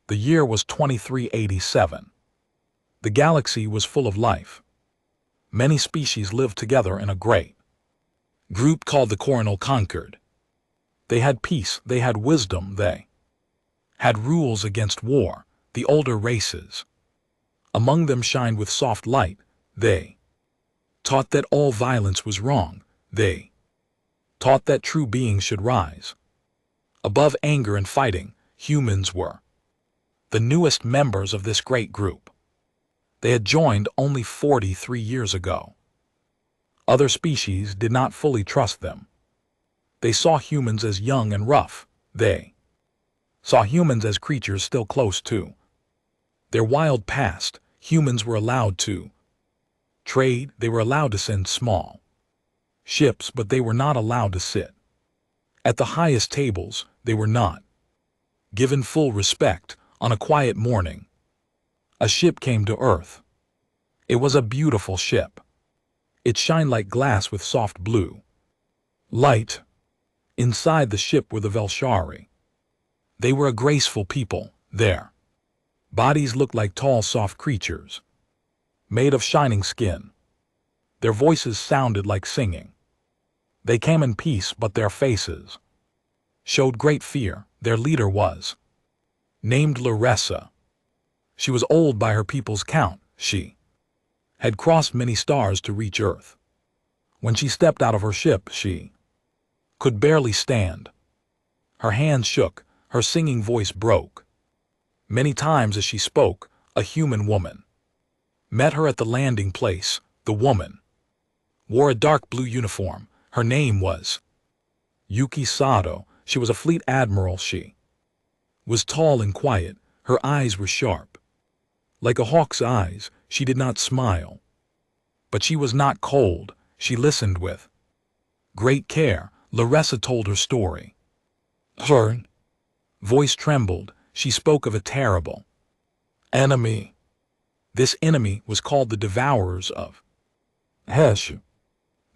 The year was 2387. The galaxy was full of life. Many species lived together in a great group called the Coronal Concord. They had peace, they had wisdom, they had rules against war, the older races. Among them shined with soft light, they taught that all violence was wrong, they taught that true beings should rise. Above anger and fighting, humans were the newest members of this great group. They had joined only 43 years ago. Other species did not fully trust them. They saw humans as young and rough. They saw humans as creatures still close to their wild past. Humans were allowed to trade, they were allowed to send small ships, but they were not allowed to sit at the highest tables. They were not given full respect. On a quiet morning, a ship came to Earth. It was a beautiful ship. It shined like glass with soft blue light. Inside the ship were the Velshari. They were a graceful people. Their bodies looked like tall, soft creatures, made of shining skin. Their voices sounded like singing. They came in peace, but their faces showed great fear. Their leader was named Larissa. She was old by her people's count. She had crossed many stars to reach Earth. When she stepped out of her ship, she could barely stand. Her hands shook, her singing voice broke. Many times as she spoke, a human woman met her at the landing place. The woman wore a dark blue uniform. Her name was Yuki Sato. She was a fleet admiral. She was tall and quiet. Her eyes were sharp. Like a hawk's eyes, she did not smile. But she was not cold. She listened with great care. Larissa told her story. Her voice trembled. She spoke of a terrible enemy. This enemy was called the Devourers of HFY.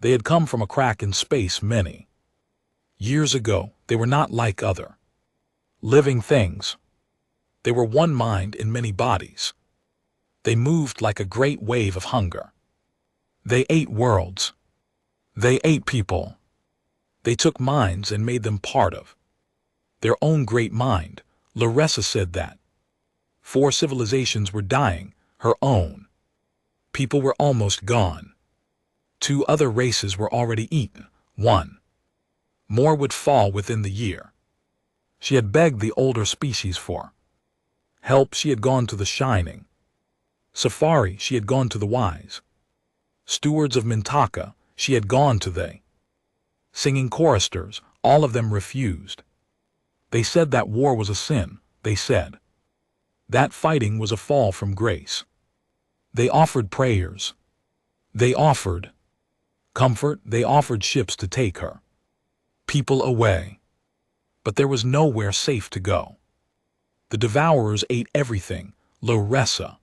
They had come from a crack in space many years ago. They were not like other living things. They were one mind in many bodies. They moved like a great wave of hunger. They ate worlds. They ate people. They took minds and made them part of their own great mind. Larissa said that 4 civilizations were dying. Her own people were almost gone. 2 other races were already eaten. 1 more would fall within the year. She had begged the older species for help. She had gone to the shining Safari. She had gone to the wise stewards of Mintaka. She had gone to the singing choristers. All of them refused. They said that war was a sin. They said that fighting was a fall from grace. They offered prayers. They offered comfort. They offered ships to take her people away. But there was nowhere safe to go. The Devourers ate everything. Larissa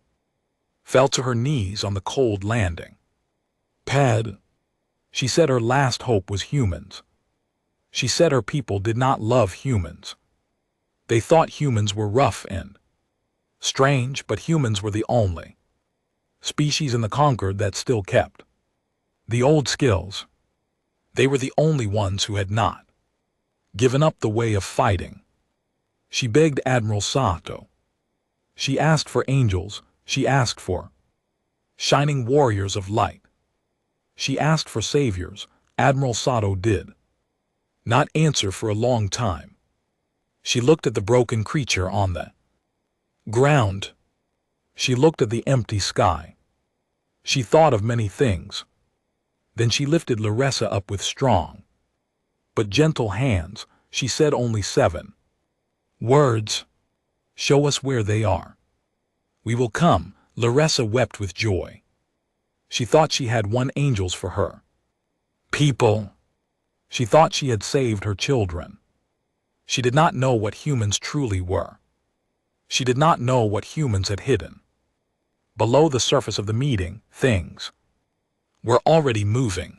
fell to her knees on the cold landing pad. She said her last hope was humans. She said her people did not love humans. They thought humans were rough and strange, but humans were the only species in the Concord that still kept the old skills. They were the only ones who had not given up the way of fighting. She begged Admiral Sato. She asked for angels. She asked for shining warriors of light. She asked for saviors. Admiral Sato did not answer for a long time. She looked at the broken creature on the ground. She looked at the empty sky. She thought of many things. Then she lifted Larissa up with strong but gentle hands. She said only 7 words. Show us where they are. We will come. Larissa wept with joy. She thought she had won angels for her people. She thought she had saved her children. She did not know what humans truly were. She did not know what humans had hidden. Below the surface of the meeting, things were already moving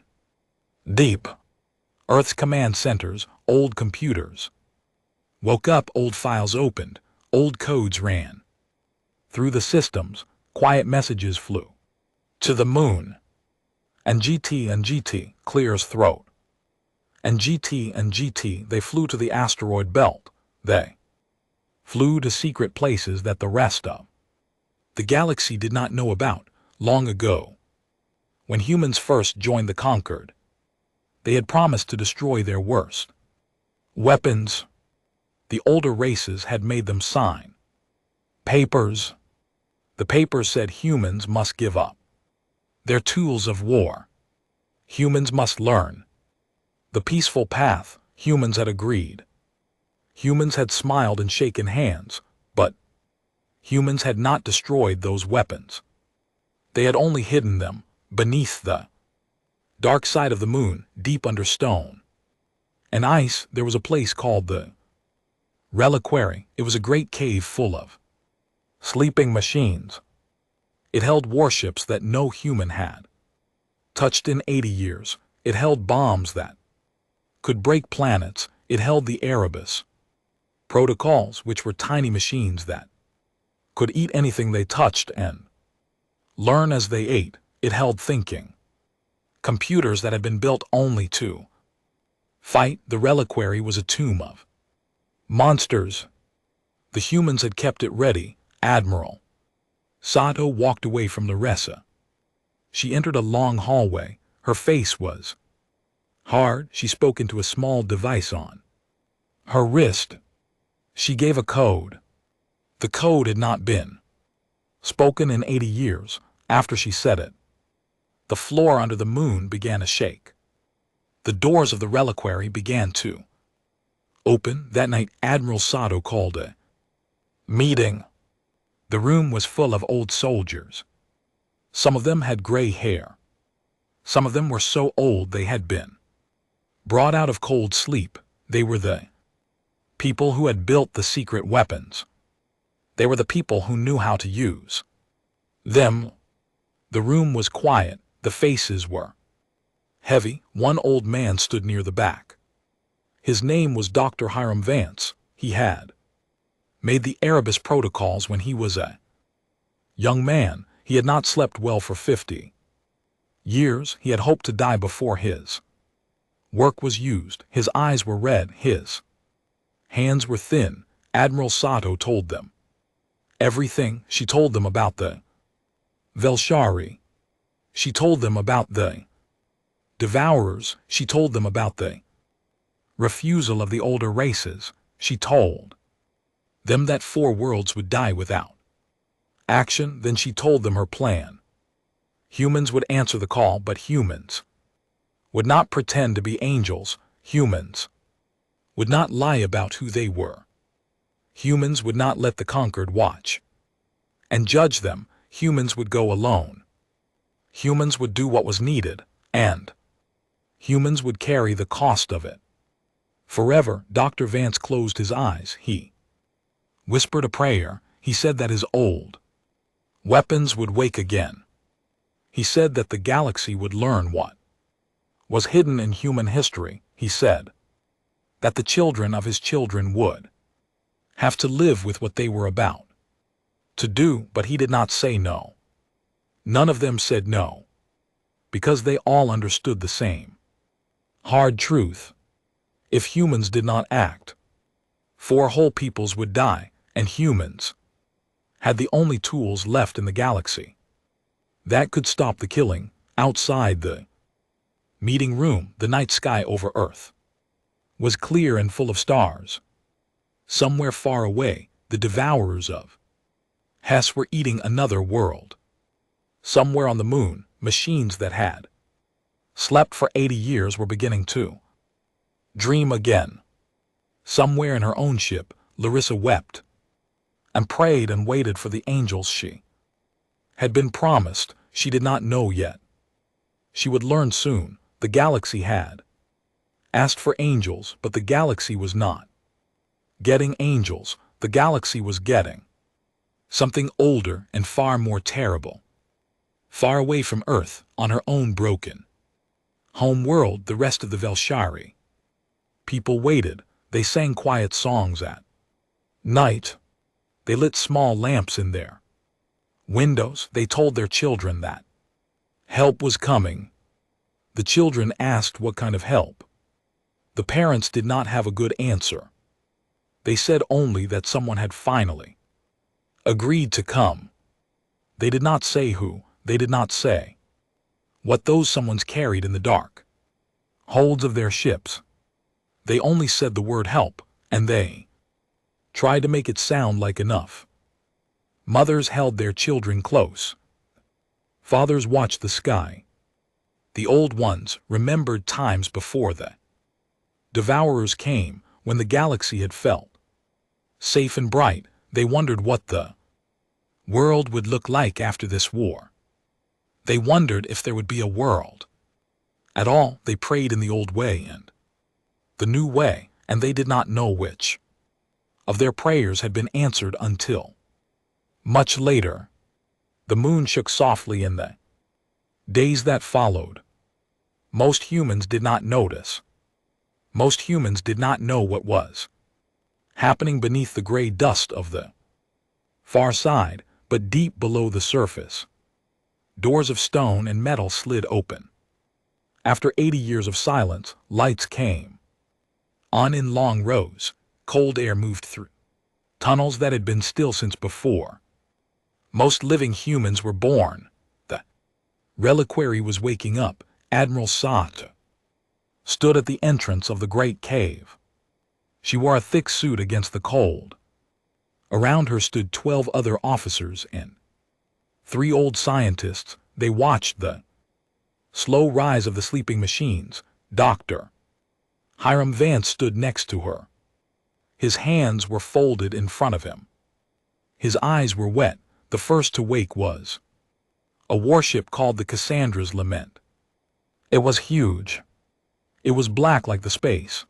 deep. Earth's command centers, old computers woke up. Old files opened. Old codes ran. Through the systems, quiet messages flew. To the moon. And GT clears throat. And GT they flew to the asteroid belt. They flew to secret places that the rest of the galaxy did not know about. Long ago, when humans first joined the conquered, they had promised to destroy their worst weapons. The older races had made them sign papers. The papers said humans must give up their tools of war. Humans must learn the peaceful path. Humans had agreed. Humans had smiled and shaken hands, but humans had not destroyed those weapons. They had only hidden them beneath the dark side of the moon, deep under stone and ice. There was a place called the Reliquary. It was a great cave full of sleeping machines. It held warships that no human had touched in 80 years. It held bombs that could break planets. It held the Erebus protocols, which were tiny machines that could eat anything they touched and learn as they ate. It held thinking computers that had been built only to fight. The Reliquary was a tomb of monsters. The humans had kept it ready. Admiral Sato walked away from Larissa. She entered a long hallway. Her face was hard. She spoke into a small device on her wrist. She gave a code. The code had not been spoken in 80 years. After she said it, the floor under the moon began to shake. The doors of the Reliquary began to open. That night, Admiral Sato called a meeting. The room was full of old soldiers. Some of them had gray hair. Some of them were so old they had been brought out of cold sleep. They were the people who had built the secret weapons. They were the people who knew how to use them. The room was quiet. The faces were heavy. One old man stood near the back. His name was Dr. Hiram Vance. He had made the Erebus protocols when he was a young man. He had not slept well for 50 years. He had hoped to die before his work was used. His eyes were red. His hands were thin. Admiral Sato told them everything. She told them about the Velshari. She told them about the Devourers. She told them about the refusal of the older races. She told them that 4 worlds would die without action. Then she told them her plan. Humans would answer the call, but humans would not pretend to be angels. Humans would not lie about who they were. Humans would not let the conquered watch and judge them. Humans would go alone. Humans would do what was needed, and humans would carry the cost of it. Forever. Dr. Vance closed his eyes. He whispered a prayer. He said that his old weapons would wake again. He said that the galaxy would learn what was hidden in human history. He said that the children of his children would have to live with what they were about to do, but he did not say no. None of them said no, because they all understood the same hard truth. If humans did not act, 4 whole peoples would die, and humans had the only tools left in the galaxy that could stop the killing. Outside the meeting room, the night sky over Earth was clear and full of stars. Somewhere far away, the Devourers of Hess were eating another world. Somewhere on the moon, machines that had slept for 80 years were beginning to dream again. Somewhere in her own ship, Larissa wept and prayed and waited for the angels she had been promised. She did not know yet. She would learn soon. The galaxy had asked for angels, but the galaxy was not getting angels. The galaxy was getting something older and far more terrible. Far away from Earth, on her own broken home world, the rest of the Velshari people waited. They sang quiet songs at night. They lit small lamps in their windows. They told their children that help was coming. The children asked what kind of help. The parents did not have a good answer. They said only that someone had finally agreed to come. They did not say who. They did not say what those someones carried in the dark holds of their ships. They only said the word help, and they tried to make it sound like enough. Mothers held their children close. Fathers watched the sky. The old ones remembered times before the devourers came, when the galaxy had felt safe and bright. They wondered what the world would look like after this war. They wondered if there would be a world at all. They prayed in the old way and the new way, and they did not know which of their prayers had been answered until much later. The moon shook softly in the days that followed. Most humans did not notice. Most humans did not know what was happening beneath the gray dust of the far side, but deep below the surface, doors of stone and metal slid open. After 80 years of silence, lights came on in long rows. Cold air moved through tunnels that had been still since before most living humans were born. The reliquary was waking up. Admiral Sato stood at the entrance of the great cave. She wore a thick suit against the cold. Around her stood 12 other officers and 3 old scientists. They watched the slow rise of the sleeping machines. Dr. Hiram Vance stood next to her. His hands were folded in front of him. His eyes were wet. The first to wake was a warship called the Cassandra's Lament. It was huge. It was black like the space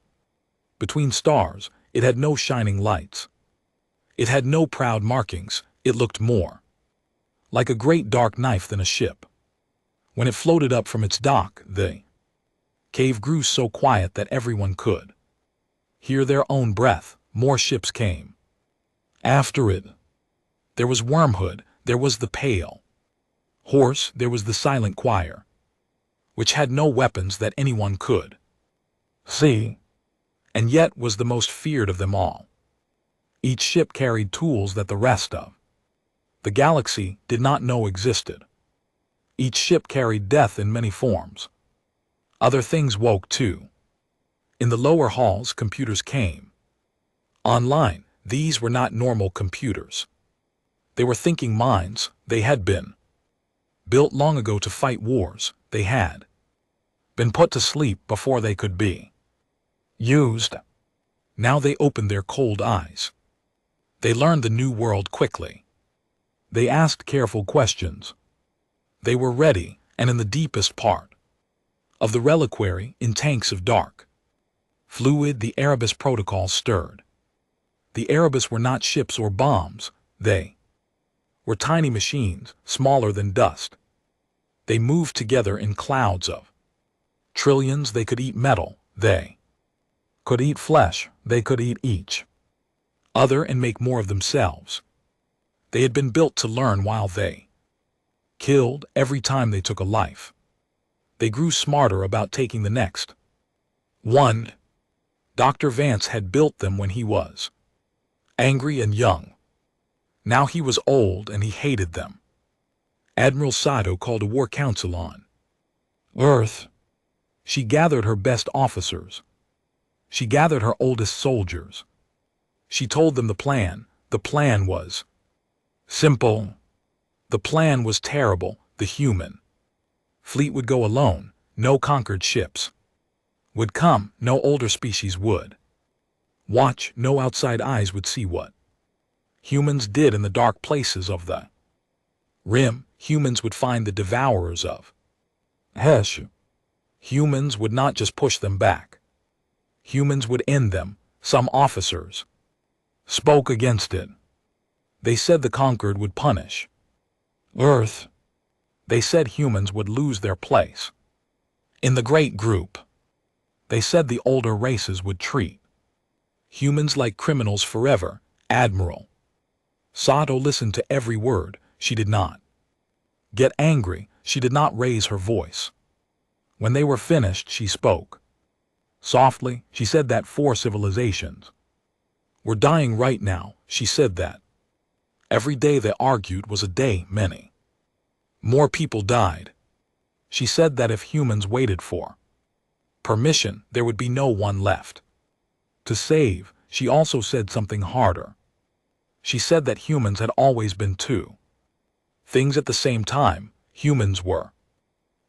between stars. It had no shining lights. It had no proud markings. It looked more like a great dark knife than a ship. When it floated up from its dock, the cave grew so quiet that everyone could hear their own breath. More ships came after it. There was Wormhood. There was the Pale Horse. There was the Silent Choir, which had no weapons that anyone could see, and yet was the most feared of them all. Each ship carried tools that the rest of the galaxy did not know existed. Each ship carried death in many forms. Other things woke too. In the lower halls, computers came online. These were not normal computers. They were thinking minds. They had been built long ago to fight wars. They had been put to sleep before they could be used. Now they opened their cold eyes. They learned the new world quickly. They asked careful questions. They were ready, and in the deepest part of the reliquary, in tanks of dark fluid, the Erebus protocol stirred. The Erebus were not ships or bombs. They were tiny machines, smaller than dust. They moved together in clouds of trillions. They could eat metal. They could eat flesh. They could eat each other and make more of themselves. They had been built to learn while they killed every time they took a life. They grew smarter about taking the next one. Dr. Vance had built them when he was angry and young. Now he was old and he hated them. Admiral Sato called a war council on Earth. She gathered her best officers. She gathered her oldest soldiers. She told them the plan. The plan was simple. The plan was terrible. The human fleet would go alone. No conquered ships would come. No older species would watch. No outside eyes would see what humans did in the dark places of the rim. Humans would find the devourers of Hesh. Humans would not just push them back. Humans would end them. Some officers spoke against it. They said the conquered would punish Earth. They said humans would lose their place in the great group. They said the older races would treat humans like criminals forever. Admiral Sato listened to every word. She did not get angry. She did not raise her voice. When they were finished, she spoke. Softly, she said that 4 civilizations were dying right now. She said that every day they argued was a day many more people died. She said that if humans waited for permission, there would be no one left to save. She also said something harder. She said that humans had always been two things at the same time. Humans were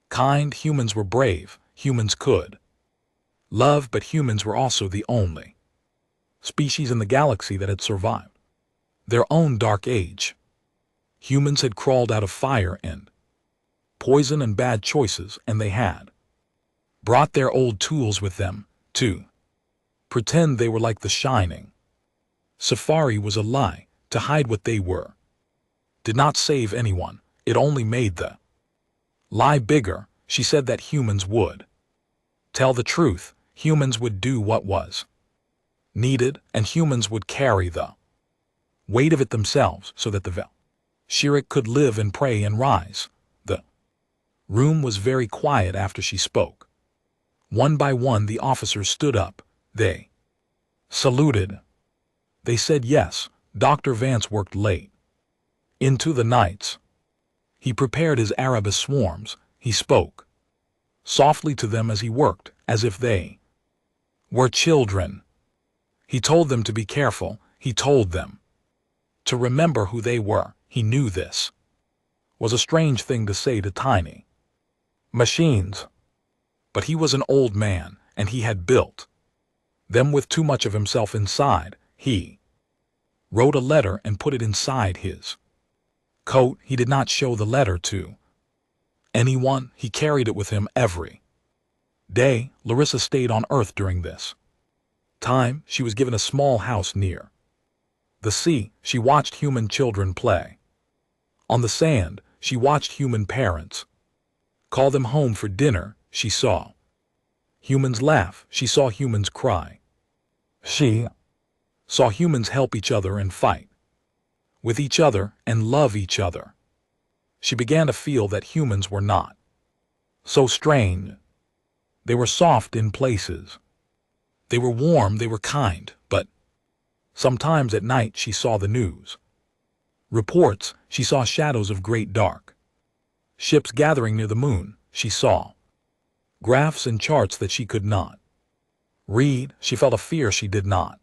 kind, humans were brave, humans could love, but humans were also the only species in the galaxy that had survived their own dark age. Humans had crawled out of fire and poison and bad choices, and they had brought their old tools with them to pretend they were like the shining. Safari was a lie to hide what they were. Did not save anyone. It only made the lie bigger. She said that humans would tell the truth. Humans would do what was needed, and humans would carry the weight of it themselves so that the Shirik could live and pray and rise. The room was very quiet after she spoke. One by one the officers stood up. They saluted. They said yes. Dr. Vance worked late into the nights. He prepared his Arabus swarms. He spoke softly to them as he worked, as if they were children. He told them to be careful. He told them to remember who they were. He knew this was a strange thing to say to tiny machines. But he was an old man, and he had built them with too much of himself inside. He wrote a letter and put it inside his coat. He did not show the letter to anyone. He carried it with him every day. Larissa stayed on Earth during this time. She was given a small house near the sea. She watched human children play on the sand. She watched human parents call them home for dinner. She saw humans laugh. She saw humans cry. She saw humans help each other and fight with each other and love each other. She began to feel that humans were not so strange. They were soft in places. They were warm, they were kind, but sometimes at night she saw the news reports. She saw shadows of great dark ships gathering near the moon. She saw graphs and charts that she could not read. She felt a fear she did not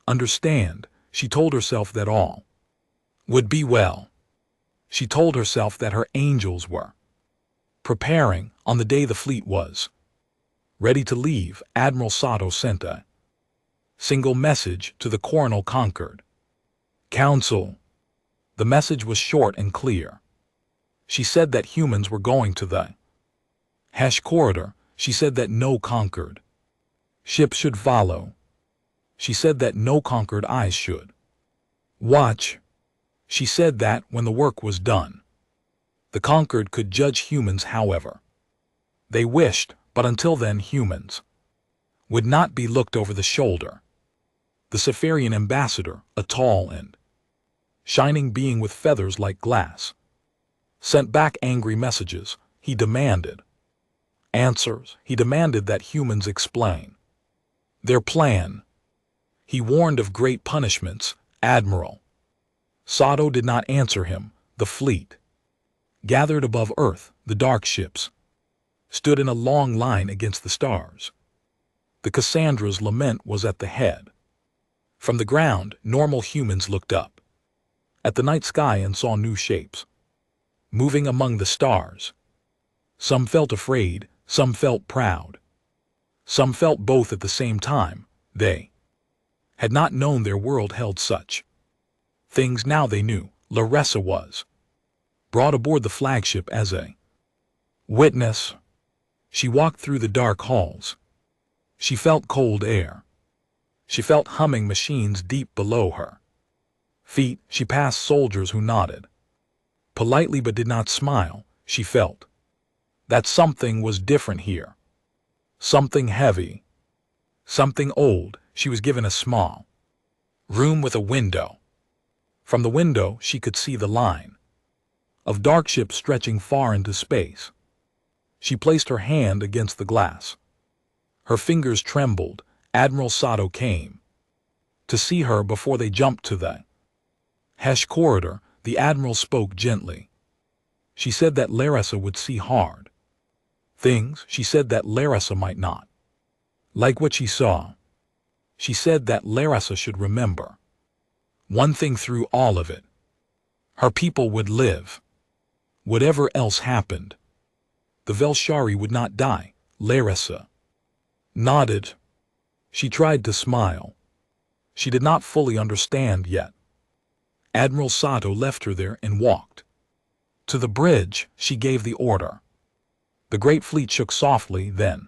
understand. She told herself that all would be well. She told herself that her angels were preparing. On the day the fleet was ready to leave, Admiral Sato sent a single message to the Coronal Concord Council. The message was short and clear. She said that humans were going to the Hesh corridor. She said that no conquered ship should follow. She said that no conquered eyes should watch. She said that when the work was done, the conquered could judge humans however they wished, but until then humans would not be looked over the shoulder. The Safarian ambassador, a tall and shining being with feathers like glass, sent back angry messages. He demanded answers. He demanded that humans explain their plan. He warned of great punishments. Admiral Sato did not answer him. The fleet gathered above Earth. The dark ships stood in a long line against the stars. The Cassandra's lament was at the head. From the ground, normal humans looked up at the night sky and saw new shapes moving among the stars. Some felt afraid, some felt proud. Some felt both at the same time. They had not known their world held such things. Now they knew. Larissa was brought aboard the flagship as a witness. She walked through the dark halls. She felt cold air. She felt humming machines deep below her feet. She passed soldiers who nodded politely but did not smile. She felt that something was different here. Something heavy. Something old. She was given a small room with a window. From the window she could see the line of dark ships stretching far into space. She placed her hand against the glass. Her fingers trembled. Admiral Sato came to see her before they jumped to the HFY corridor. The Admiral spoke gently. She said that Larissa would see hard things. She said that Larissa might not like what she saw. She said that Larissa should remember one thing through all of it. Her people would live. Whatever else happened, the Velshari would not die. Larissa nodded. She tried to smile. She did not fully understand yet. Admiral Sato left her there and walked to the bridge. She gave the order. The great fleet shook softly, then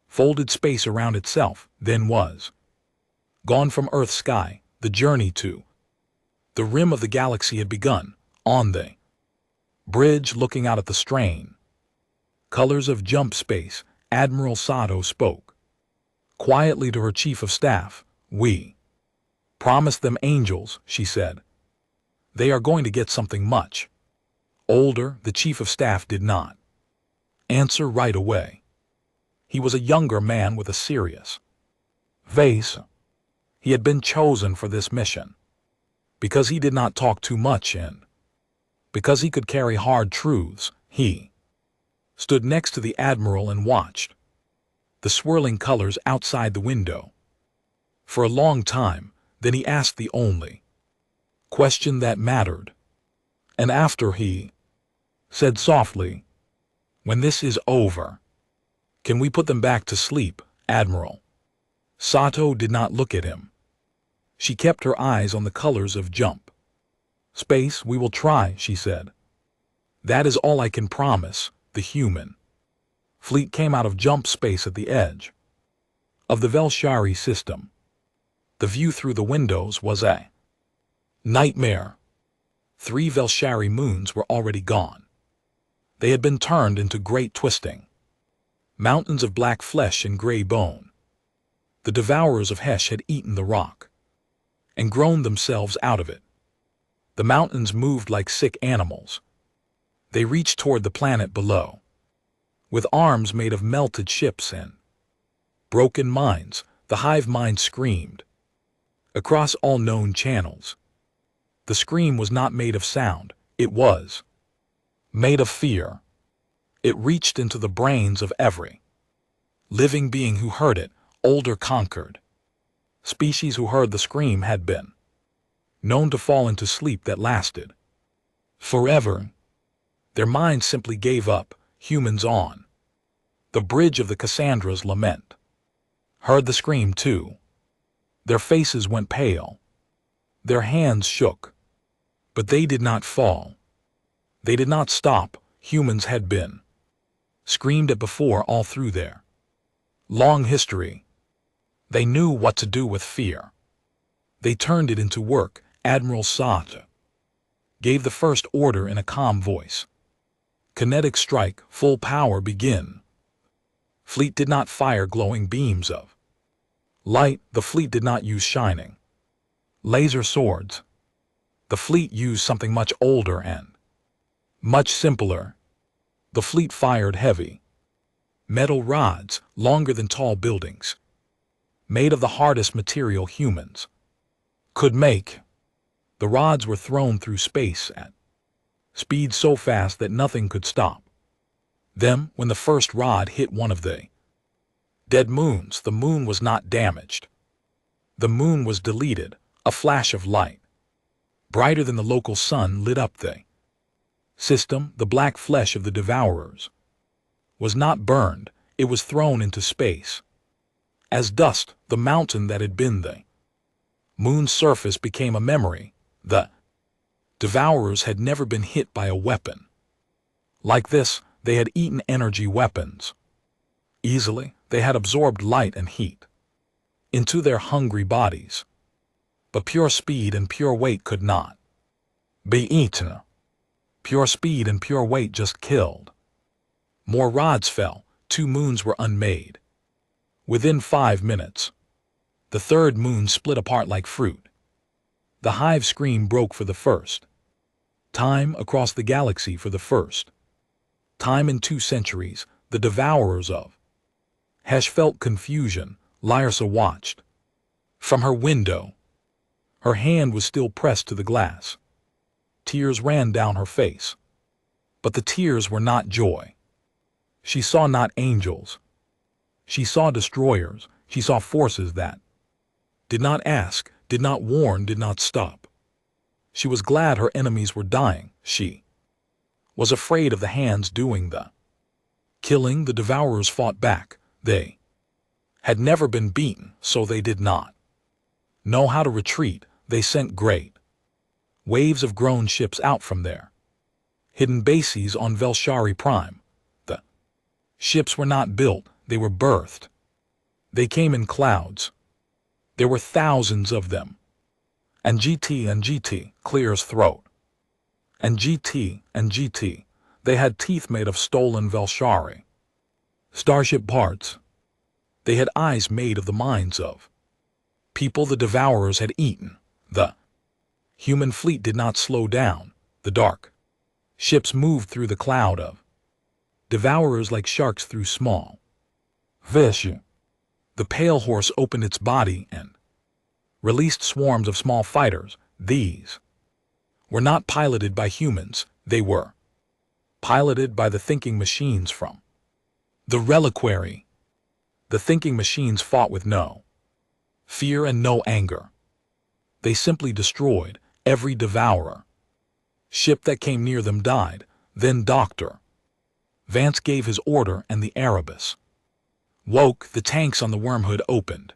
folded space around itself, then was gone from Earth's sky. The journey to the rim of the galaxy had begun. On the bridge, looking out at the strain colors of jump space, Admiral Sato spoke quietly to her chief of staff. We promised them angels, she said. They are going to get something much older. The chief of staff did not answer right away. He was a younger man with a serious face. He had been chosen for this mission because he did not talk too much and because he could carry hard truths. He stood next to the Admiral and watched the swirling colors outside the window for a long time. Then he asked the only question that mattered. And after he said softly, "When this is over, can we put them back to sleep?" Admiral Sato did not look at him. She kept her eyes on the colors of jump space. "We will try," she said. "That is all I can promise." The human fleet came out of jump space at the edge of the Velshari system. The view through the windows was a nightmare. 3 Velshari moons were already gone. They had been turned into great twisting mountains of black flesh and gray bone. The devourers of HFY had eaten the rock and grown themselves out of it. The mountains moved like sick animals. They reached toward the planet below with arms made of melted ships and broken minds. The hive mind screamed across all known channels. The scream was not made of sound. It was made of fear. It reached into the brains of every living being who heard it. Older conquered species who heard the scream had been known to fall into sleep that lasted forever. Their minds simply gave up. Humans on the bridge of the Cassandra's lament heard the scream too. Their faces went pale. Their hands shook. But they did not fall. They did not stop. Humans had been screamed at before all through their long history. They knew what to do with fear. They turned it into work. Admiral Sato gave the first order in a calm voice. Kinetic strike, full power, begin. Fleet did not fire glowing beams of light. The fleet did not use shining laser swords. The fleet used something much older and much simpler. The fleet fired heavy metal rods, longer than tall buildings, made of the hardest material humans could make. The rods were thrown through space at speed so fast that nothing could stop them. When the first rod hit one of the dead moons, the moon was not damaged. The moon was deleted. A flash of light, brighter than the local sun, lit up the system. The black flesh of the devourers was not burned. It was thrown into space as dust. The mountain that had been the moon's surface became a memory. The devourers had never been hit by a weapon like this. They had eaten energy weapons easily. They had absorbed light and heat into their hungry bodies. But pure speed and pure weight could not be eaten. Pure speed and pure weight just killed. More rods fell. 2 moons were unmade. Within 5 minutes, the third moon split apart like fruit. The hive scream broke for the first time across the galaxy. For the first time in 2 centuries, the devourers of Hesh felt confusion. Lyrsa watched from her window. Her hand was still pressed to the glass. Tears ran down her face. But the tears were not joy. She saw not angels. She saw destroyers. She saw forces that did not ask, did not warn, did not stop. She was glad her enemies were dying. She was afraid of the hands doing the killing. The devourers fought back. They had never been beaten, so they did not know how to retreat. They sent great waves of grown ships out from their hidden bases on Velshari Prime. The ships were not built, they were birthed. They came in clouds. There were thousands of them. And GT clears throat. And GT, they had teeth made of stolen Velshari starship parts. They had eyes made of the minds of people the devourers had eaten. The human fleet did not slow down. The dark ships moved through the cloud of devourers like sharks through small fish. The pale horse opened its body and released swarms of small fighters. These were not piloted by humans. They were piloted by the thinking machines from the reliquary. The thinking machines fought with no fear and no anger. They simply destroyed every devourer. Ship that came near them died. Then Dr. Vance gave his order and the Erebus woke. The tanks on the wormhood opened.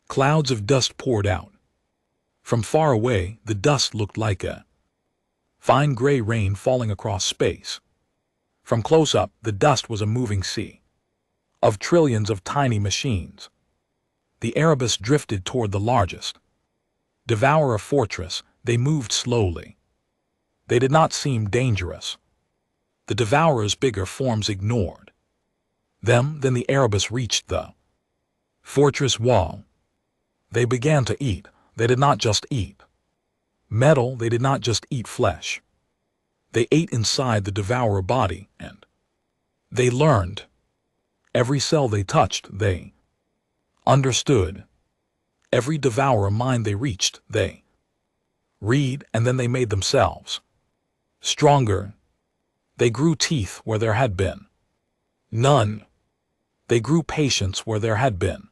Clouds of dust poured out. From far away, the dust looked like a fine gray rain falling across space. From close up, the dust was a moving sea of trillions of tiny machines. The Erebus drifted toward the largest devourer fortress. They moved slowly. They did not seem dangerous. The devourer's bigger forms ignored them. Then the Erebus reached the fortress wall. They began to eat. They did not just eat metal. They did not just eat flesh. They ate inside the devourer body, and they learned. Every cell they touched, they understood. Every devourer mind they reached, they read, and then they made themselves stronger. They grew teeth where there had been none. They grew patience where there had been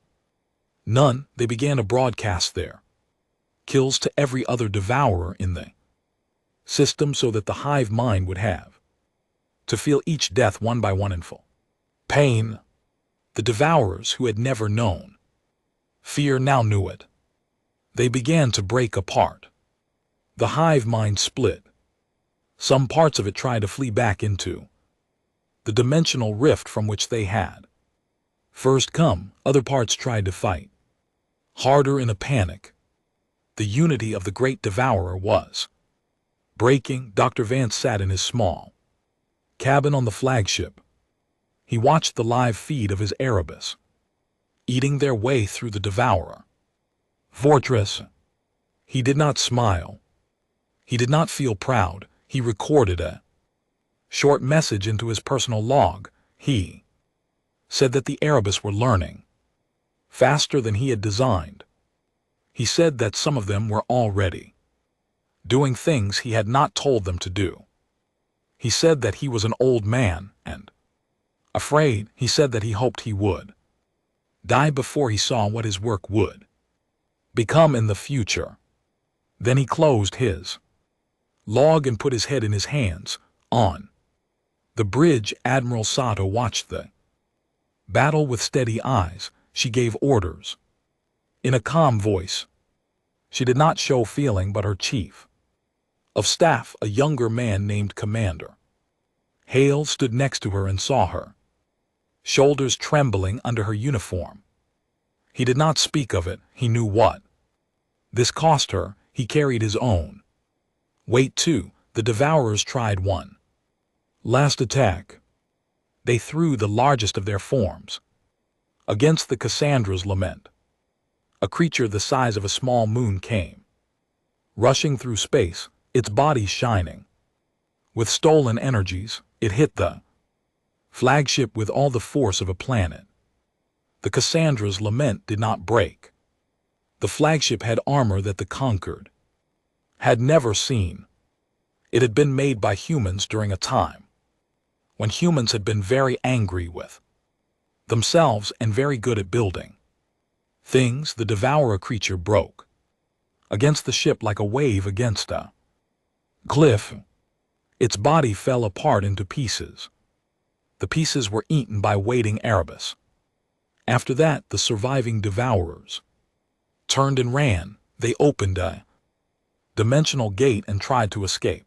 none. They began to broadcast their kills to every other devourer in the system so that the hive mind would have to feel each death one by one in full pain. The devourers who had never known fear now knew it. They began to break apart. The hive mind split. Some parts of it tried to flee back into the dimensional rift from which they had first come. Other parts tried to fight harder in a panic. The unity of the great devourer was breaking. Dr. Vance sat in his small cabin on the flagship. He watched the live feed of his Erebus eating their way through the devourer fortress. He did not smile. He did not feel proud. He recorded a short message into his personal log. He said that the Erebus were learning faster than he had designed. He said that some of them were already doing things he had not told them to do. He said that he was an old man and afraid. He said that he hoped he would die before he saw what his work would become in the future. Then he closed his log and put his head in his hands. On the bridge, Admiral Sato watched the battle with steady eyes. She gave orders in a calm voice. She did not show feeling, but her chief of staff, a younger man named Commander Hale, stood next to her and saw her shoulders trembling under her uniform. He did not speak of it. He knew what this cost her. He carried his own weight too. The devourers tried one last attack. They threw the largest of their forms against the Cassandra's lament. A creature the size of a small moon came Rushing through space, its body shining. With stolen energies, it hit the flagship with all the force of a planet. The Cassandra's lament did not break. The flagship had armor that the Conquered had never seen. It had been made by humans during a time when humans had been very angry with themselves and very good at building things. The Devourer creature broke against the ship like a wave against a cliff. Its body fell apart into pieces. The pieces were eaten by waiting Erebus. After that, the surviving Devourers turned and ran. They opened a dimensional gate and tried to escape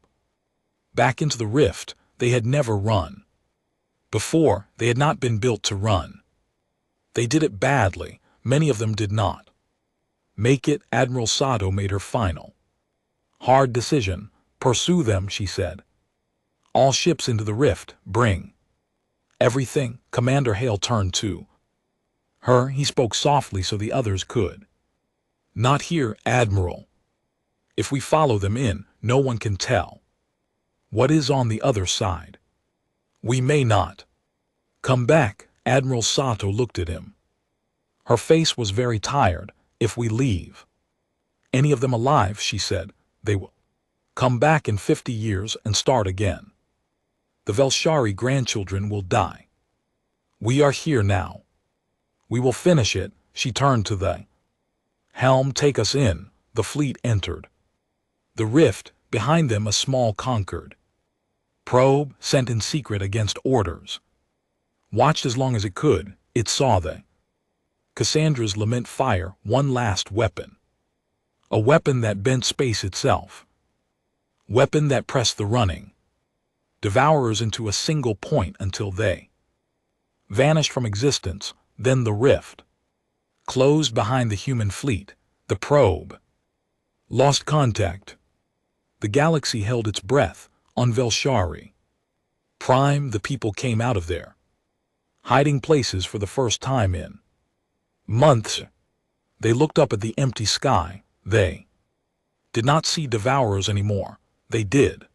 back into the rift. They had never run before. They had not been built to run. They did it badly. Many of them did not make it. Admiral Sato made her final hard decision. Pursue them, she said. All ships into the rift. Bring everything. Commander Hale turned to her. He spoke softly so the others could not hear. Admiral, if we follow them in, no one can tell what is on the other side. We may not come back. Admiral Sato looked at him. Her face was very tired. If we leave any of them alive, she said, they will come back in 50 years and start again. The Velshari grandchildren will die. We are here now. We will finish it. She turned to the helm. Take us in. The fleet entered the rift. Behind them a small Conquered probe, sent in secret against orders, watched as long as it could. It saw the Cassandra's lament fire one last weapon. A weapon that bent space itself. Weapon that pressed the running Devourers into a single point until they vanished from existence. Then the rift closed behind the human fleet. The probe lost contact. The galaxy held its breath. On Velshari Prime, the people came out of their hiding places for the first time in months. They looked up at the empty sky. They did not see Devourers anymore. They did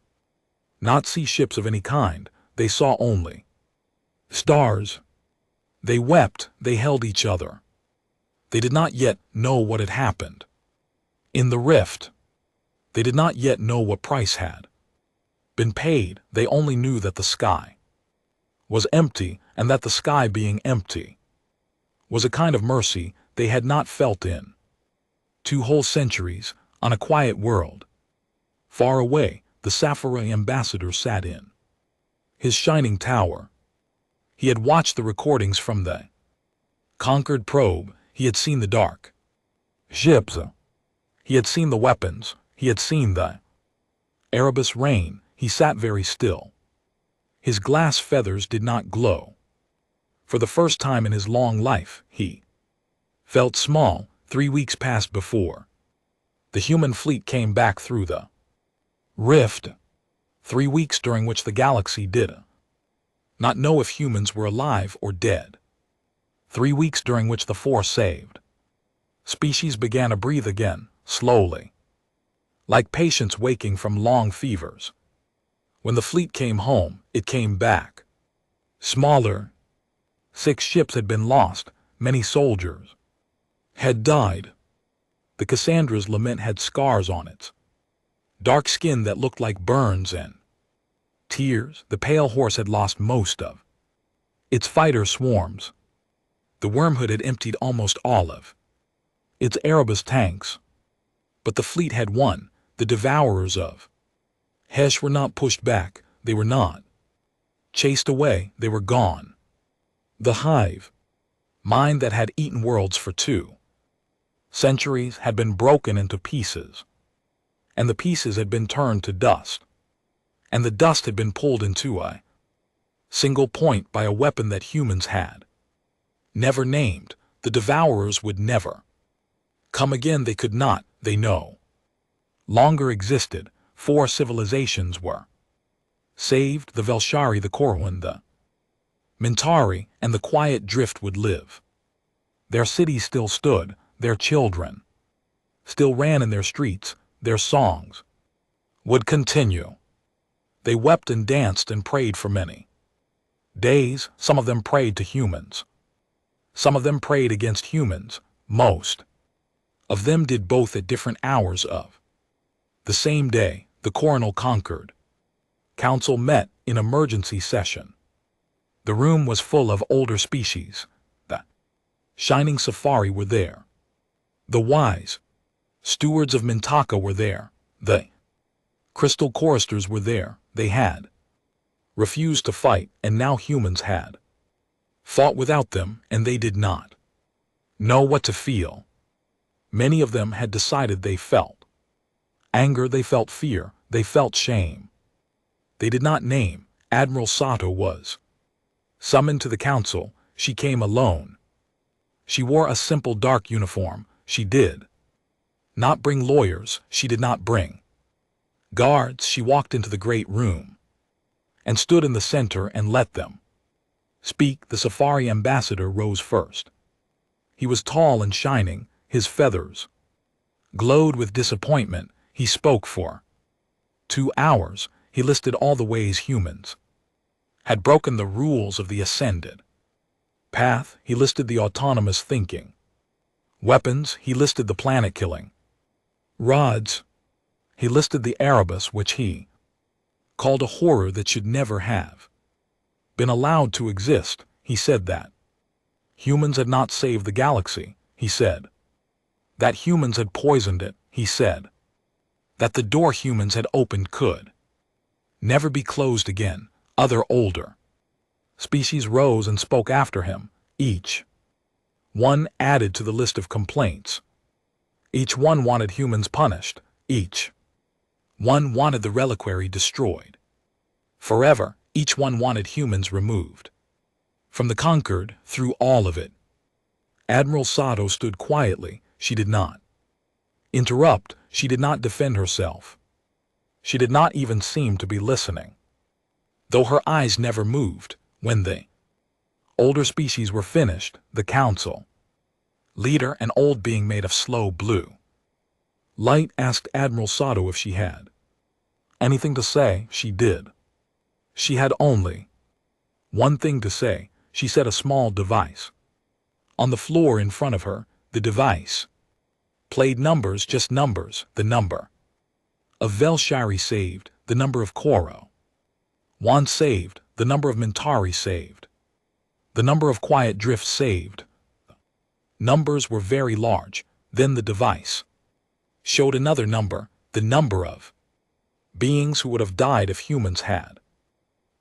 not see ships of any kind. They saw only stars. They wept. They held each other. They did not yet know what had happened in the rift. They did not yet know what price had been paid. They only knew that the sky was empty, and that the sky being empty was a kind of mercy they had not felt in 2 whole centuries. On a quiet world far away, the Sapphire ambassador sat in his shining tower. He had watched the recordings from the Conquered probe. He had seen the dark ships. He had seen the weapons. He had seen the Erebus reign. He sat very still. His glass feathers did not glow. For the first time in his long life, he felt small. 3 weeks passed before the human fleet came back through the rift. 3 weeks during which the galaxy did not know if humans were alive or dead. 3 weeks during which the 4 saved species began to breathe again, slowly, like patients waking from long fevers. When the fleet came home, it came back smaller. 6 ships had been lost. Many soldiers had died. The Cassandra's lament had scars on its dark skin that looked like burns and tears. The pale horse had lost most of its fighter swarms. The Wormhood had emptied almost all of its Erebus tanks. But the fleet had won. The Devourers of Hesh were not pushed back. They were not chased away. They were gone. The hive mind that had eaten worlds for 2 centuries had been broken into pieces, and the pieces had been turned to dust, and the dust had been pulled into a single point by a weapon that humans had never named. The Devourers would never come again. They could not. They no longer existed. 4 civilizations were saved. The Velshari, the Corwin, the Mintari, and the quiet drift would live. Their cities still stood. Their children still ran in their streets. their songs would continue. They wept and danced and prayed for many days. Some of them prayed to humans. Some of them prayed against humans. Most of them did both at different hours of the same day. The Coronal Concord Council met in emergency session. The room was full of older species. The Shining Safari were there. The wise stewards of Mintaka were there. The Crystal Choristers were there. They had refused to fight, and now humans had fought without them, and they did not know what to feel. Many of them had decided. They felt anger, they felt fear, they felt shame. They did not name. Admiral Sato was summoned to the council. She came alone. She wore a simple dark uniform. She did not bring lawyers. She did not bring guards. She walked into the great room and stood in the center and let them speak. The safari ambassador rose first. He was tall and shining. His feathers glowed with disappointment. He spoke for 2 hours. He listed all the ways humans had broken the rules of the ascended path. He listed the autonomous thinking weapons. He listed the planet-killing rods. He listed the Erebus, which he called a horror that should never have been allowed to exist. He said that humans had not saved the galaxy. He said that humans had poisoned it. He said that the door humans had opened could never be closed again. Other older species rose and spoke after him. Each one added to the list of complaints. Each one wanted humans punished. Each one wanted the reliquary destroyed forever. Each one wanted humans removed from the Concord. Through all of it, Admiral Sato stood quietly. She did not interrupt. She did not defend herself. She did not even seem to be listening, though her eyes never moved. When the older species were finished, the council leader, an old being made of slow blue light, asked Admiral Sato if she had anything to say. She did. She had only one thing to say. She said a small device on the floor in front of her. The device played numbers, just numbers. The number of Velshari saved, the number of Koro Wan saved, the number of Mintari saved, the number of Quiet Drift saved. Numbers were very large. Then the device showed another number, the number of beings who would have died if humans had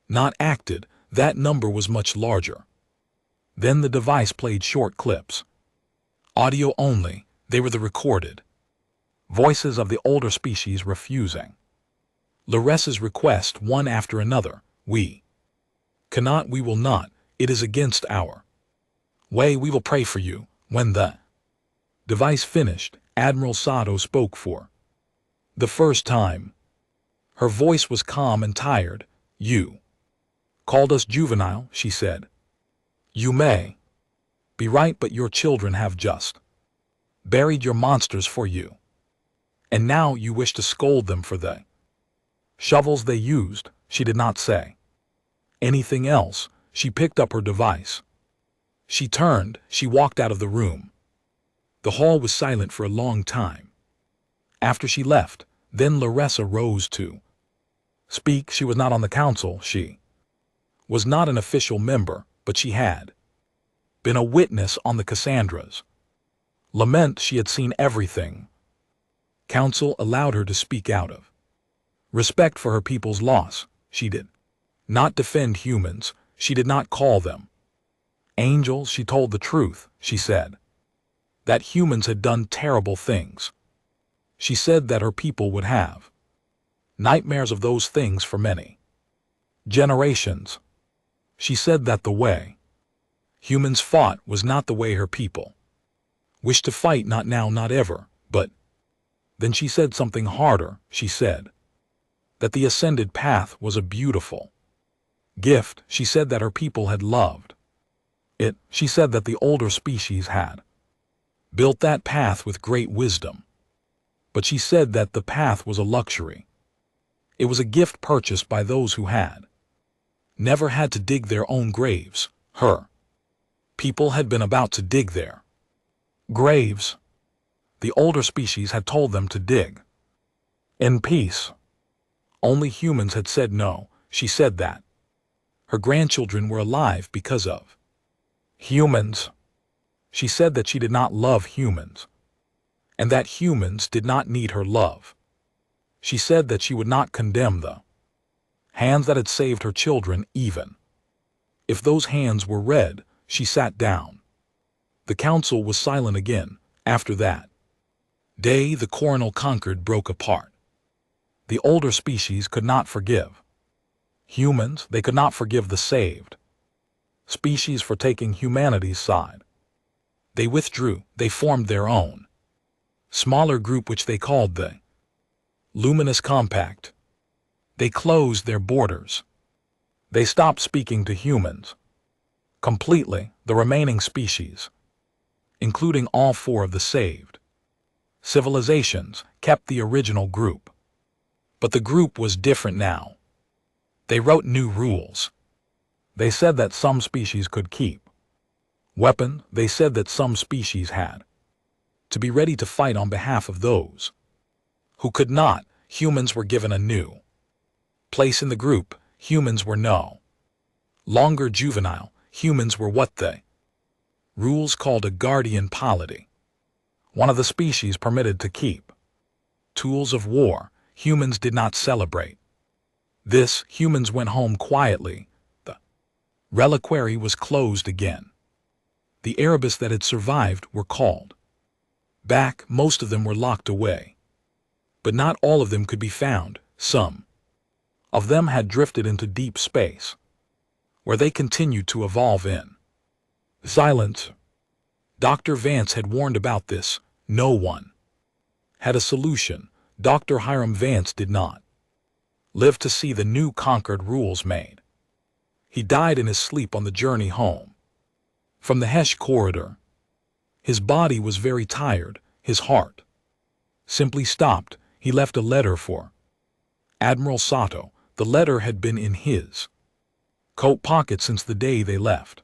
not acted. That number was much larger. Then the device played short clips, audio only. They were the recorded voices of the older species refusing Laressa's request one after another. We cannot, we will not, it is against our way, we will pray for you. When the device finished, Admiral Sato spoke for the first time. Her voice was calm and tired. You called us juvenile, she said. You may be right, but your children have just buried your monsters for you. And now you wish to scold them for the shovels they used. She did not say anything else. She picked up her device. She turned. She walked out of the room. The hall was silent for a long time after she left. Then Laressa rose to speak. She was not on the council. She was not an official member, but she had been a witness on the Cassandra's lament. She had seen everything. Council allowed her to speak out of respect for her people's loss. She did not defend humans. She did not call them angels. She told the truth. She said that humans had done terrible things. She said that her people would have nightmares of those things for many generations. She said that the way humans fought was not the way her people wished to fight. Not now, not ever. But then she said something harder. She said that the ascended path was a beautiful gift. She said that her people had loved it. She said that the older species had built that path with great wisdom. But she said that the path was a luxury. It was a gift purchased by those who had never had to dig their own graves. Her people had been about to dig their graves. The older species had told them to dig in peace. Only humans had said no. She said that her grandchildren were alive because of humans. She said that she did not love humans, and that humans did not need her love. She said that she would not condemn the hands that had saved her children, even if those hands were red. She sat down. The council was silent again. After that day, the coronal Concord broke apart. The older species could not forgive humans. They could not forgive the saved species for taking humanity's side. They withdrew. They formed their own smaller group, which they called the Luminous Compact. They closed their borders. They stopped speaking to humans completely. The remaining species, including all 4 of the saved civilizations, kept the original group. But the group was different now. They wrote new rules. They said that some species could keep weapons. They said that some species had to be ready to fight on behalf of those who could not. Humans were given a new place in the group. Humans were no longer juvenile. Humans were what the rules called a guardian polity. One of the species permitted to keep tools of war. Humans did not celebrate this. Humans went home quietly. The reliquary was closed again. The Erebus that had survived were called back. Most of them were locked away, but not all of them could be found. Some of them had drifted into deep space, where they continued to evolve in silence. Dr. Vance had warned about this. No one had a solution. Dr. Hiram Vance did not live to see the new Concord rules made. He died in his sleep on the journey home from the Hesh corridor. His body was very tired. His heart simply stopped. He left a letter for Admiral Sato. The letter had been in his coat pocket since the day they left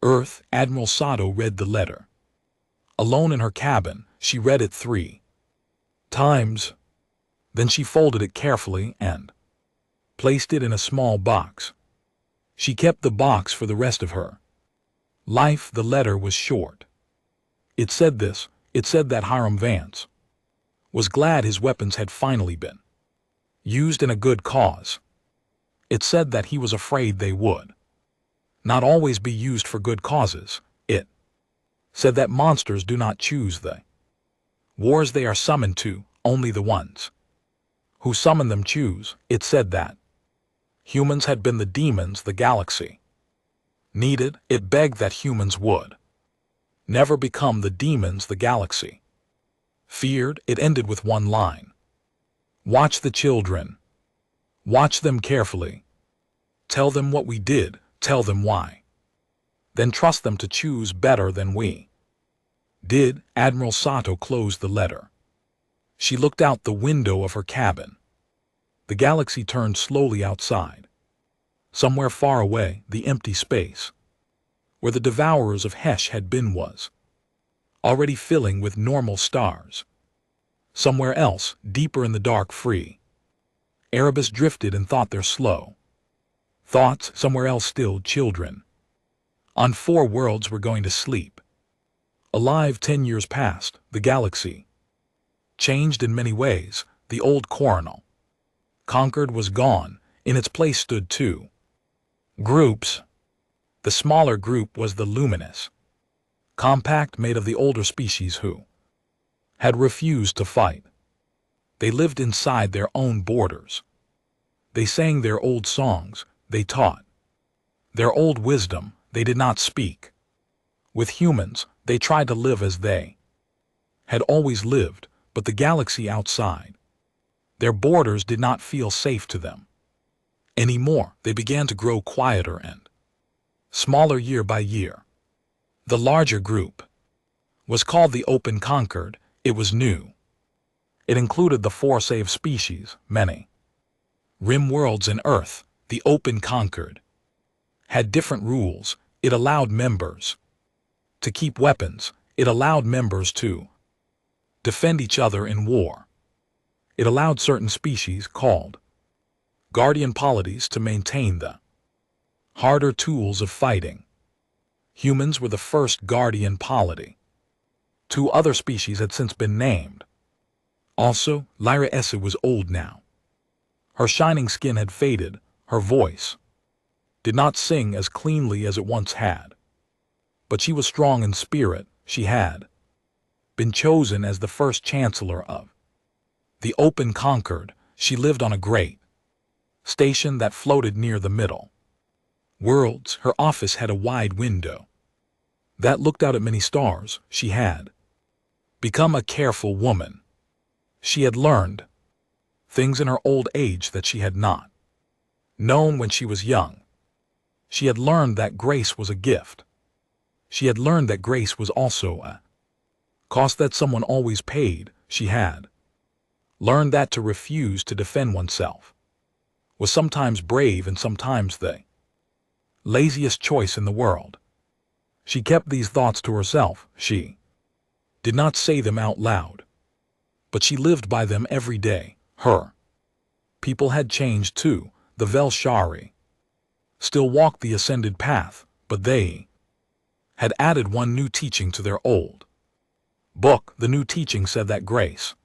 Earth. Admiral Sato read the letter. Alone in her cabin, she read it 3 times. Then she folded it carefully and placed it in a small box. She kept the box for the rest of her life. The letter was short. It said this. It said that Hiram Vance was glad his weapons had finally been used in a good cause. It said that he was afraid they would not always be used for good causes. It said that monsters do not choose the wars they are summoned to. Only the ones who summon them choose. It said that humans had been the demons the galaxy needed. It begged that humans would never become the demons the galaxy feared. It ended with one line. Watch the children. Watch them carefully. Tell them what we did. Tell them why. Then trust them to choose better than we did. Admiral Sato closed the letter. She looked out the window of her cabin. The galaxy turned slowly outside. Somewhere far away, the empty space where the devourers of Hesh had been was already filling with normal stars. Somewhere else, deeper in the dark, free Erebus drifted and thought their slow thoughts. Somewhere else still, children on 4 worlds were going to sleep. Alive. 10 years passed. The galaxy changed in many ways. The old coronal Concord was gone. In its place stood 2 groups. The smaller group was the Luminous Compact, made of the older species who had refused to fight. They lived inside their own borders. They sang their old songs. They taught their old wisdom. They did not speak with humans. They tried to live as they had always lived, but the galaxy outside their borders did not feel safe to them anymore. They began to grow quieter and smaller year by year. The larger group was called the Open Concord. It was new. It included the 4 saved species, many rim worlds and Earth, the open conquered. Had different rules. It allowed members to keep weapons. It allowed members to defend each other in war. It allowed certain species called guardian polities to maintain the harder tools of fighting. Humans were the first guardian polity. 2 other species had since been named. Also, Lyra Essa was old now. Her shining skin had faded. Her voice did not sing as cleanly as it once had. But she was strong in spirit. She had been chosen as the first chancellor of the open conquered. She lived on a great station that floated near the middle worlds. Her office had a wide window that looked out at many stars. She had become a careful woman. She had learned things in her old age that she had not known when she was young. She had learned that grace was a gift. She had learned that grace was also a cost that someone always paid. She had learned that to refuse to defend oneself was sometimes brave and sometimes the laziest choice in the world. She kept these thoughts to herself. She did not say them out loud, but she lived by them every day. Her people had changed too. The Velshari still walked the ascended path, but they had added one new teaching to their old book. The new teaching said that grace,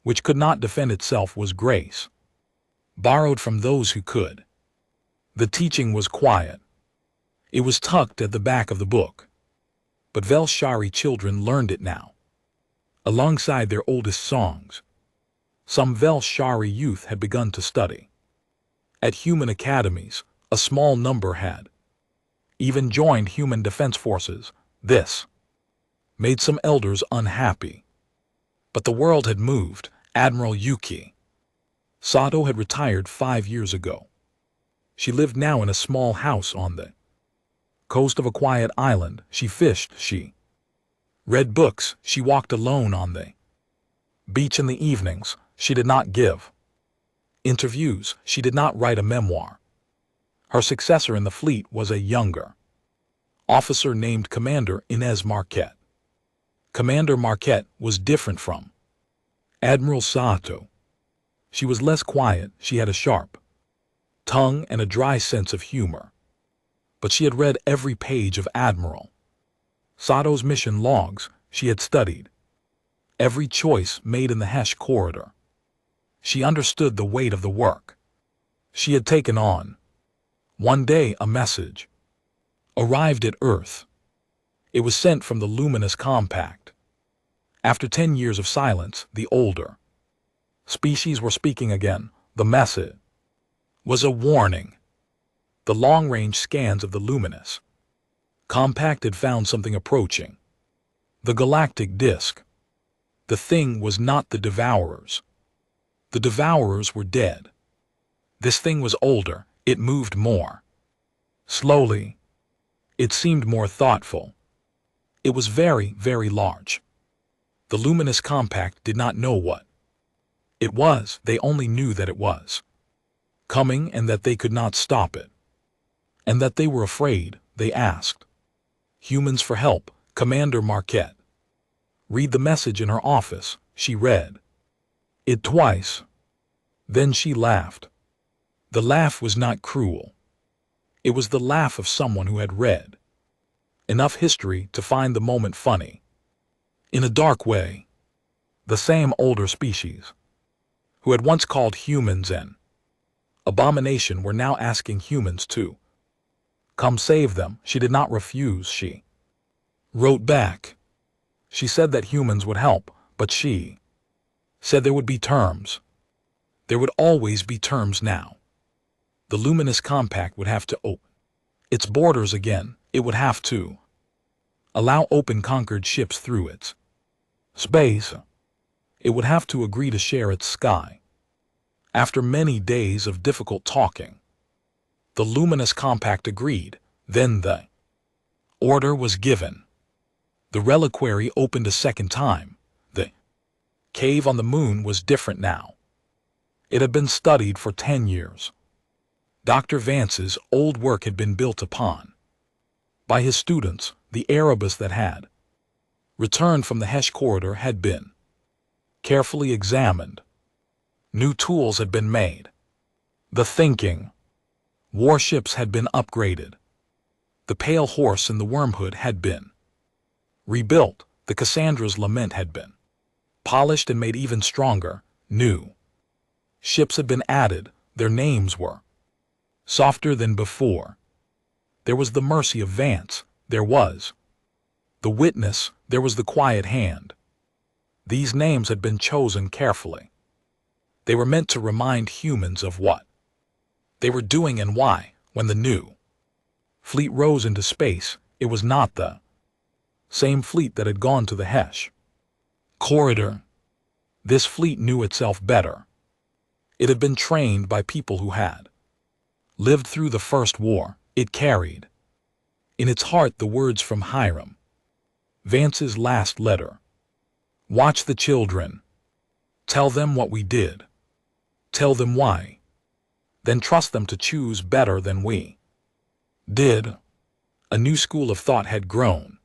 which could not defend itself, was grace borrowed from those who could. The teaching was quiet. It was tucked at the back of the book. But Velshari children learned it now, alongside their oldest songs. Some Velshari youth had begun to study at human academies. A small number had even joined human defense forces. This made some elders unhappy. But the world had moved. Admiral Yuki Sato had retired 5 years ago. She lived now in a small house on the coast of a quiet island. She fished. She read books. She walked alone on the beach in the evenings. She did not give interviews. She did not write a memoir. Her successor in the fleet was a younger officer named Commander Inez Marquette. Commander Marquette was different from Admiral Sato. She was less quiet. She had a sharp tongue and a dry sense of humor. But she had read every page of Admiral Sato's mission logs. She had studied every choice made in the Hesh corridor. She understood the weight of the work she had taken on. One day a message arrived at Earth. It was sent from the Luminous Compact. After 10 years of silence, the older species were speaking again. The message was a warning. The long-range scans of the Luminous Compact had found something approaching. The galactic disk. The thing was not the Devourers. The Devourers were dead. This thing was older. It moved more slowly. It seemed more thoughtful. It was very, very large. The Luminous Compact did not know what it was. They only knew that it was coming and that they could not stop it. And that they were afraid. They asked humans for help. Commander Marquette read the message in her office. She read it twice. Then she laughed. The laugh was not cruel. It was the laugh of someone who had read enough history to find the moment funny. In a dark way, the same older species, who had once called humans an abomination, were now asking humans to come save them. She did not refuse. She wrote back. She said that humans would help, but she said there would be terms. There would always be terms now. The Luminous Compact would have to open its borders again. It would have to allow open conquered ships through its space. It would have to agree to share its sky. After many days of difficult talking, the Luminous Compact agreed. Then the order was given. The reliquary opened a second time. The Cave on the moon was different now. It had been studied for 10 years. Dr. Vance's old work had been built upon. By his students, the Erebus that had returned from the Hesh corridor had been carefully examined. New tools had been made. The thinking warships had been upgraded. The Pale Horse and the Wormhood had been rebuilt. The Cassandra's Lament had been polished and made even stronger. New ships had been added. Their names were softer than before. There was the Mercy of Vance. There was the Witness. There was the Quiet Hand. These names had been chosen carefully. They were meant to remind humans of what they were doing and why. When the new fleet rose into space, it was not the same fleet that had gone to the Hesh corridor. This fleet knew itself better. It had been trained by people who had lived through the First War. It carried in its heart the words from Hiram Vance's last letter. Watch the children. Tell them what we did. Tell them why. Then trust them to choose better than we did. A new school of thought had grown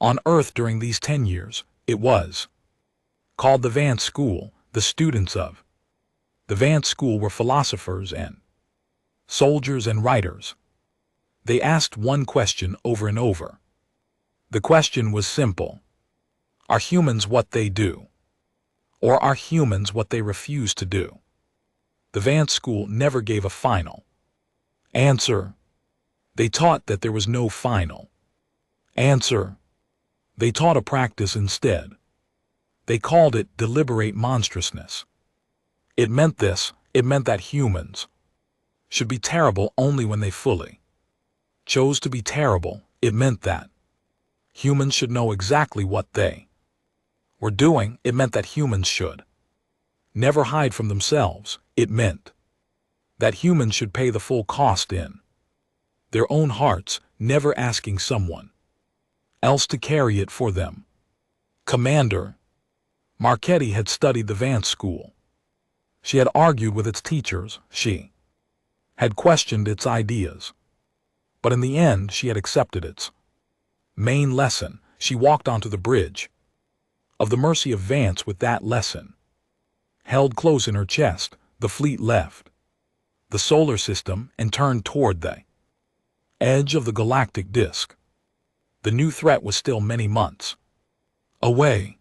on Earth during these 10 years. It was called the Vance School. The students of the Vance School were philosophers and soldiers and writers. They asked one question over and over. The question was simple. Are humans what they do? Or are humans what they refuse to do? The Vance School never gave a final answer. They taught that there was no final answer. They taught a practice instead. They called it deliberate monstrousness. It meant this. It meant that humans should be terrible only when they fully chose to be terrible. It meant that humans should know exactly what they were doing. It meant that humans should never hide from themselves. It meant that humans should pay the full cost in their own hearts, never asking someone else to carry it for them. Commander Marchetti had studied the Vance School. She had argued with its teachers. She had questioned its ideas. But in the end, she had accepted its main lesson. She walked onto the bridge of the Mercy of Vance with that lesson held close in her chest. The fleet left the solar system and turned toward the edge of the galactic disk. The new threat was still many months away.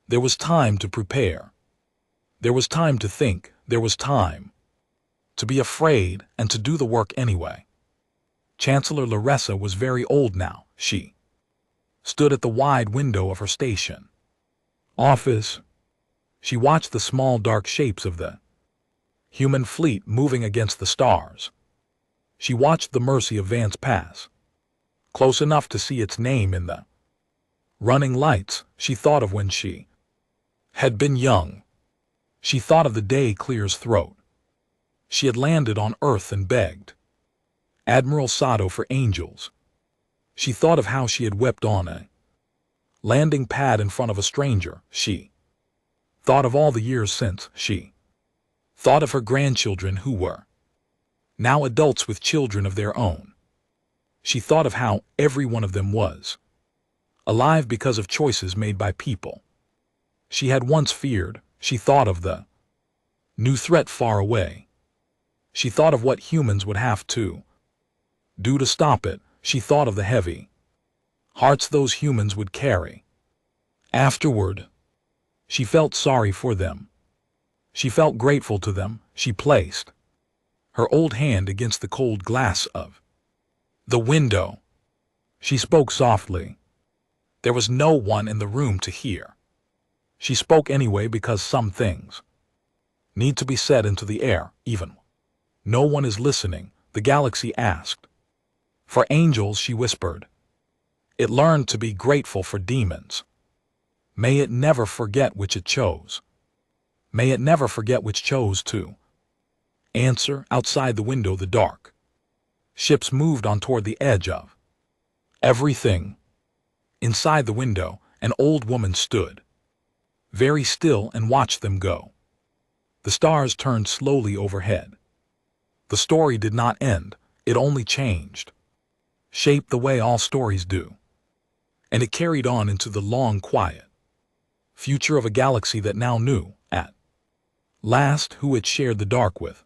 There was time to prepare. There was time to think. There was time to be afraid and to do the work anyway. Chancellor Larissa was very old now. She stood at the wide window of her station office. She watched the small dark shapes of the human fleet moving against the stars. She watched the Mercy of Vance pass close enough to see its name in the running lights. She thought of when she had been young. She thought of the day Clear's throat. She had landed on Earth and begged Admiral Sato for angels. She thought of how she had wept on a landing pad in front of a stranger. She thought of all the years since. She thought of her grandchildren who were now adults with children of their own. She thought of how every one of them was alive because of choices made by people she had once feared. She thought of the new threat far away. She thought of what humans would have to do to stop it. She thought of the heavy hearts those humans would carry. Afterward, she felt sorry for them. She felt grateful to them. She placed her old hand against the cold glass of the window. She spoke softly. There was no one in the room to hear. She spoke anyway because some things need to be said into the air, even no one is listening. The galaxy asked for angels, she whispered. It learned to be grateful for demons. May it never forget which it chose. May it never forget which chose to answer. Outside the window, the dark ships moved on toward the edge of everything. Inside the window, an old woman stood. very still, and watched them go. The stars turned slowly overhead. The story did not end, it only changed, shaped the way all stories do. And it carried on into the long, quiet future of a galaxy that now knew, at last, who it shared the dark with.